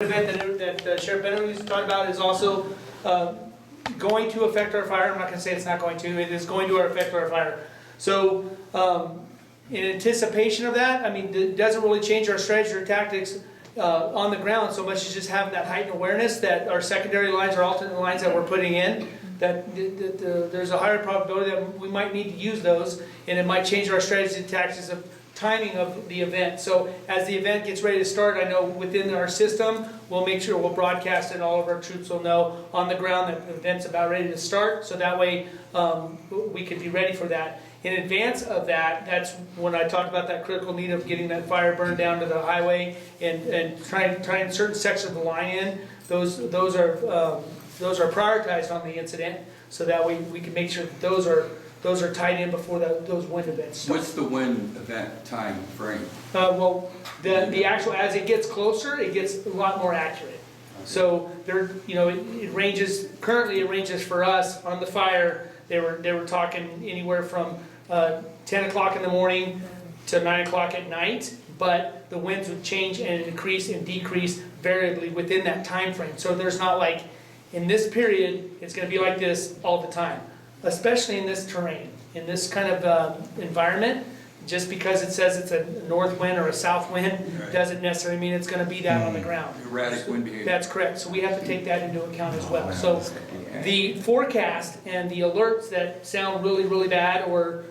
event that Sheriff Benner was talking about is also going to affect our fire. I'm not going to say it's not going to. It is going to affect our fire. So in anticipation of that, I mean, it doesn't really change our strategy or tactics on the ground so much as just having that heightened awareness that our secondary lines or alternate lines that we're putting in, that there's a higher probability that we might need to use those, and it might change our strategy and tactics of timing of the event. So as the event gets ready to start, I know within our system, we'll make sure we'll broadcast it, and all of our troops will know on the ground that the event's about ready to start, so that way we can be ready for that. In advance of that, that's when I talked about that critical need of getting that fire burned down to the highway and trying certain sections of the line in. Those are prioritized on the incident, so that way we can make sure that those are tied in before those wind events start. What's the wind event time frame? Well, the actual, as it gets closer, it gets a lot more accurate. Okay. So there, it ranges. Currently, it ranges for us on the fire. They were talking anywhere from 10 o'clock in the morning to 9 o'clock at night, but the winds would change and increase and decrease variably within that time frame. So there's not like, in this period, it's going to be like this all the time, especially in this terrain, in this kind of environment. Just because it says it's a north wind or a south wind, right, doesn't necessarily mean it's going to be that on the ground. Erratic wind behavior. That's correct. So we have to take that into account as well. So the forecast and the alerts that sound really, really bad, or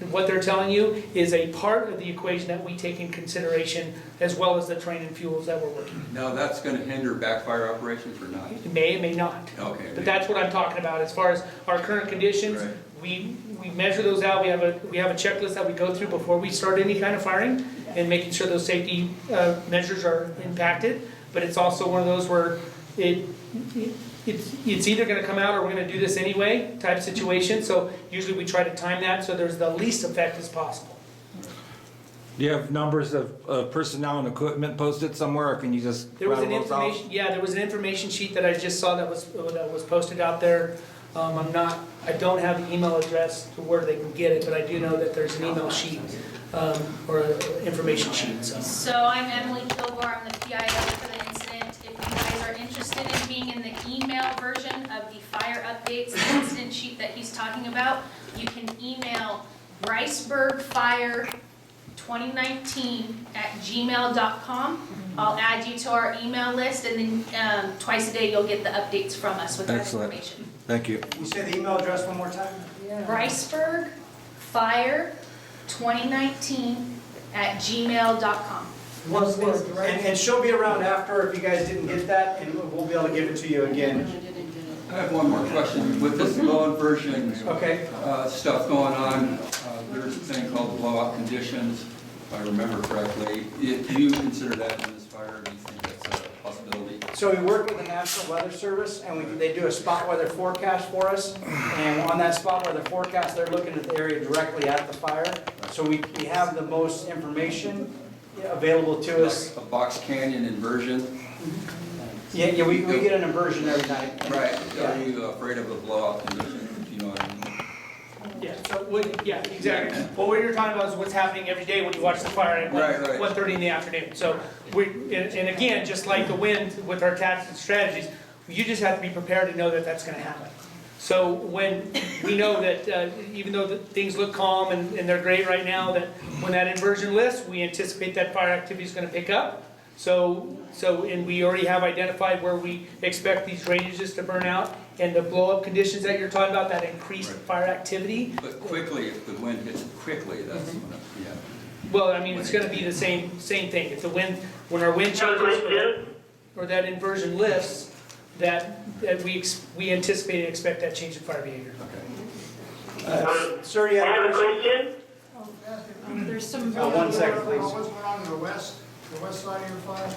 what they're telling you, is a part of the equation that we take in consideration, as well as the train and fuels that we're working. Now that's going to hinder backfire operations or not? It may, it may not. Okay. But that's what I'm talking about as far as our current conditions. Right. We measure those out. We have a checklist that we go through before we start any kind of firing, and making sure those safety measures are impacted. But it's also one of those where it's either going to come out or we're going to do this anyway type situation. So usually we try to time that so there's the least effect as possible. Do you have numbers of personnel and equipment posted somewhere, or can you just There was an rattle those out? information, yeah, there was an information sheet that I just saw that was posted out there. I don't have the email address to where they can get it, but I do know that there's an email sheet or an information sheet. So I'm Emily Kilgore. I'm the PIO for the incident. If you guys are interested in being in the email version of the fire updates, the incident sheet that he's talking about, you can email briceburgfire2019@gmail.com. I'll add you to our email list, and then twice a day you'll get the updates from us with that Excellent. information. Thank you. You say the email address one more time? briceburgfire2019@gmail.com. And she'll be around after if you guys didn't get that, and we'll be able to give it to you again. I have one more question. With this low inversion stuff going on, there's a thing called blowout conditions, if I remember correctly. Do you consider that in this fire? Do you think that's a possibility? So we work with the National Weather Service, and they do a spot weather forecast for us. And on that spot weather forecast, they're looking at the area directly at the fire. So we have the most information available to us. Like a box canyon inversion? Yeah, we get an inversion every night. Right. Are you afraid of a blowout condition? Do you know what I mean? Yeah, so exactly. Well, what you're talking about is what's happening every day when you watch the fire at 1:30 in the afternoon. So and again, just like the wind with our tactics and strategies, you just have to be prepared to know that that's going to happen. So when we know that even though things look calm and they're great right now, that when that inversion lifts, we anticipate that fire activity is going to pick up. And we already have identified where we expect these drainages to burn out, and the blow-up conditions that you're talking about, that increased fire activity. But quickly, if the wind hits it quickly, that's Well, I mean, it's going to be the same thing. If the wind, when our wind changes or that inversion lifts, that we anticipate and expect that change in fire behavior. Okay. Sir, you have a question? There's some. 1 second, please. What's going on in the west side of your fire?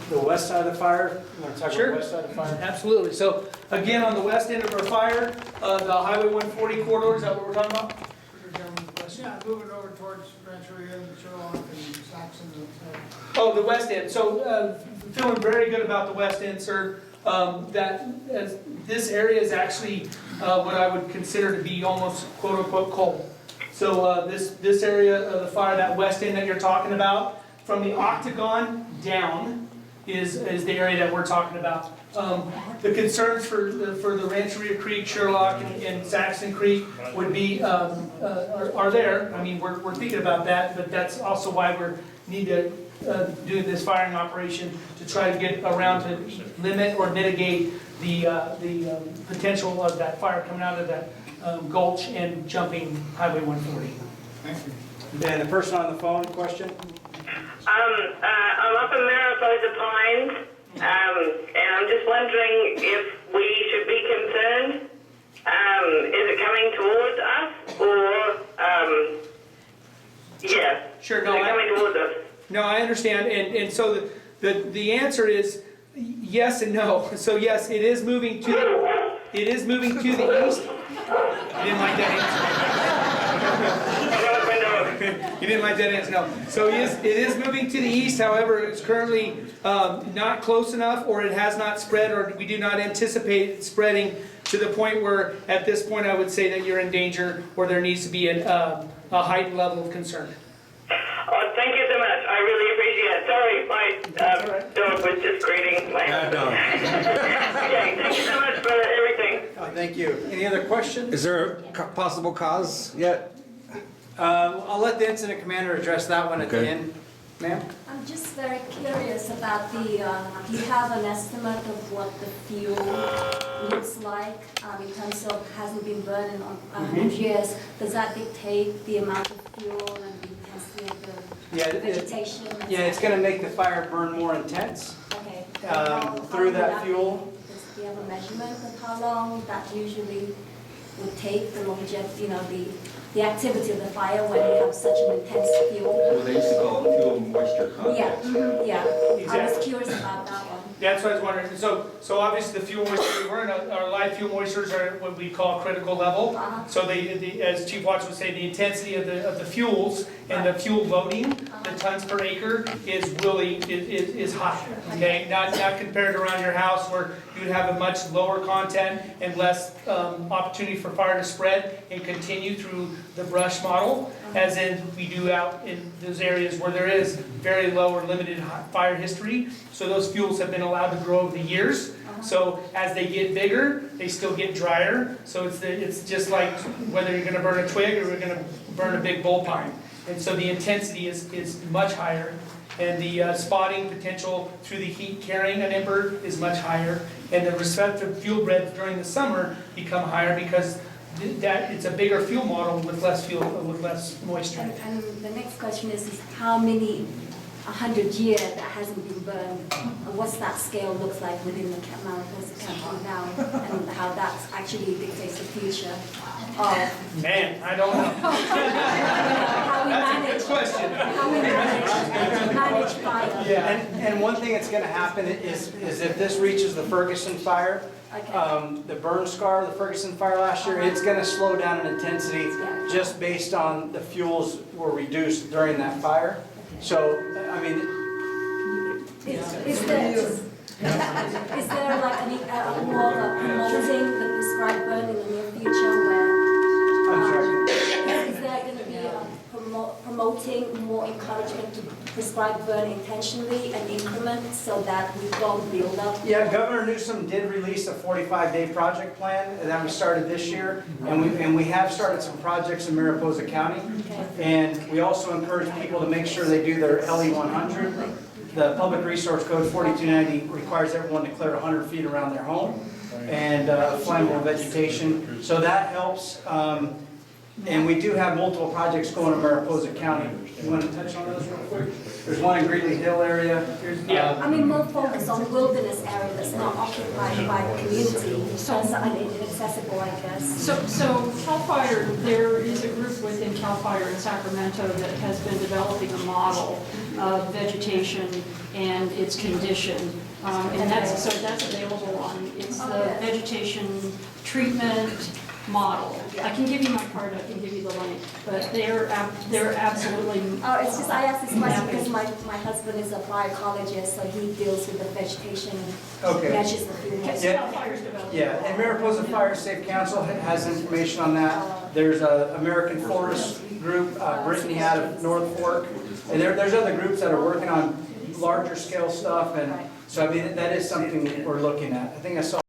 The west side of the fire? You want to talk about the west side of the fire? Absolutely. So again, on the west end of our fire, the Highway 140 corridor, is that what we're talking about? Yeah, moving over towards Rancheria and Sherlock and Saxon and Oh, the west end. So feeling very good about the west end, sir. This area is actually what I would consider to be almost quote unquote cold. So this area of the fire, that west end that you're talking about, from the octagon down is the area that we're talking about. The concerns for the Rancheria Creek, Sherlock, and Saxon Creek would be, are there. I mean, we're thinking about that, but that's also why we need to do this firing operation to try to get around to limit or mitigate the potential of that fire coming out of that gulch and jumping Highway 140. Thank you. And the person on the phone, question? I'm up in Mariposa Pines, and I'm just wondering if we should be concerned. Is it coming towards us, or, yes? Sure, Is it coming towards us? No, I understand, and so the answer is yes and no. So yes, it is moving to the east. You didn't like that answer. You didn't like that answer, no. So it is moving to the east, however, it's currently not close enough, or it has not spread, or we do not anticipate it spreading to the point where, at this point, I would say that you're in danger, or there needs to be a heightened level of concern. Oh, thank you so much. I really appreciate it. Sorry, my dog was just greeting my... Okay, thank you so much for everything. Thank you. Any other questions? Is there a possible cause yet? I'll let the incident commander address that one at the Okay. end. Ma'am? I'm just very curious about the, do you have an estimate of what the fuel looks like in terms of hasn't been burned in 100 years? Does that dictate the amount of fuel and the intensity of the vegetation? Yeah, it's going to make the fire burn more intense Okay. through that fuel. Do you have a measurement of how long that usually would take, the longevity, the activity of the fire when you have such an intense fuel? Well, they used to call it fuel moisture contact. Yeah. I Exactly. was curious about that one. That's what I was wondering. So obviously the fuel moisture, our live fuel moistures are what we call critical level. So as Chief Watts would say, the intensity of the fuels and the fuel loading, the tons per acre is really, is high, okay? Not compared around your house where you would have a much lower content and less opportunity for fire to spread and continue through the brush model, as in we do out in those areas where there is very low or limited fire history. So those fuels have been allowed to grow over the years. So as they get bigger, they still get drier. So it's just like whether you're going to burn a twig or you're going to burn a big bull pine. And so the intensity is much higher, and the spotting potential through the heat carrying an ember is much higher, and the respective fuel breadths during the summer become higher because it's a bigger fuel model with less fuel, with less moisture. And the next question is how many 100 years that hasn't been burned, and what's that scale looks like within the Mariposa County now, and how that actually dictates the future of Man, I don't know. how we That's a manage, good question. how we manage fire. Yeah. And one thing that's going to happen is if this reaches the Ferguson fire, Okay. the burn scar, the Ferguson fire last year, it's going to slow down in intensity just based on the fuels were reduced during that fire. So, I mean, Is there like any more of a promoting the prescribed burn in the near future where I'm sorry. is there going to be promoting more encouragement to prescribe burn intentionally and increment so that we don't build up? Yeah, Governor Newsom did release a 45-day project plan that we started this year, and we have started some projects in Mariposa County. And we also encourage people to make sure they do their LE 100. The Public Resource Code 4290 requires everyone to clear 100 feet around their home and flammable vegetation. So that helps. And we do have multiple projects going in Mariposa County. You want to touch on those real quick? There's one in Greeley Hill area. I mean, more focus on wilderness area that's not occupied by the community, so it's inaccessible, I guess. So CAL FIRE, there is a group within CAL FIRE in Sacramento that has been developing a model of vegetation and its condition. And that's available on, it's the vegetation treatment model. I can give you my card, I can give you the link, but they're absolutely. Oh, it's just, I asked this question because my husband is a bioecologist, so he deals with the vegetation and measures the fuel. CAL FIRE's developing. Yeah, and Mariposa Fire Safe Council has information on that. There's a American Forest group, Brittany out of North Fork. And there's other groups that are working on larger scale stuff, and so I mean, that is something we're looking at. I think I saw